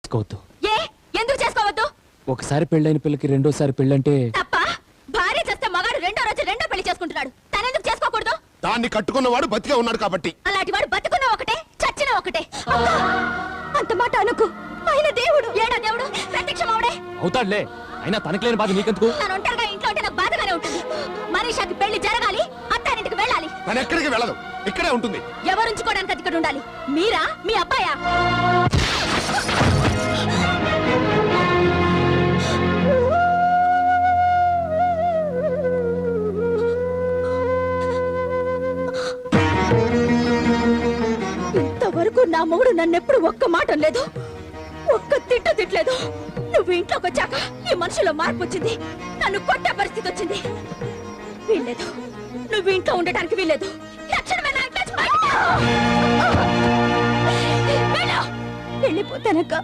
చేసుకోవద్దు. ఏ ఎందుకు చేసుకోవద్దు? ఒకసారి పెళ్ళైన పిల్లకి రెండోసారి పెళ్ళంటే తప్ప. భార్య చేస్తే మగాడు రెండో రోజు రెండో పెళ్లి చేసుకుంటున్నాడు. తనెందుకు చేసుకోకూడదు? దాన్ని కట్టుకున్నవాడు బతికే ఉన్నాడు కాబట్టి. అలాంటి వాడు బతుకున్న ఒకటే చచ్చిన ఒకటే. అంత మాట అనుకు. ఆయన దేవుడు. ఏడా దేవుడు? ప్రత్యక్షమవుడే అవుతాడులే. అయినా తనకి లేని బాధ నీకెందుకు? తను ఒంటరిగా ఇంట్లో ఉంటే నాకు బాధగానే ఉంటుంది. మనీషాకి పెళ్లి జరగాలి, అత్తారింటికి వెళ్ళాలి. తను ఎక్కడికి వెళ్ళదు, ఇక్కడే ఉంటుంది. ఎవరుంచుకోవడానికి అది ఇక్కడ ఉండాలి? మీరా? మీ అబ్బాయా? ఇంతవరకు నా మొగుడు నన్నెప్పుడు ఒక్క మాట లేదు, ఒక్క తిట్టలేదు. నువ్వు ఇంట్లోకి వచ్చాక ఈ మనుషులో మార్పు వచ్చింది. నన్ను కొట్టే పరిస్థితి వచ్చింది. వీల్లేదు, నువ్వు ఇంట్లో ఉండటానికి వీల్లేదు. వెళ్ళిపోతానక్క.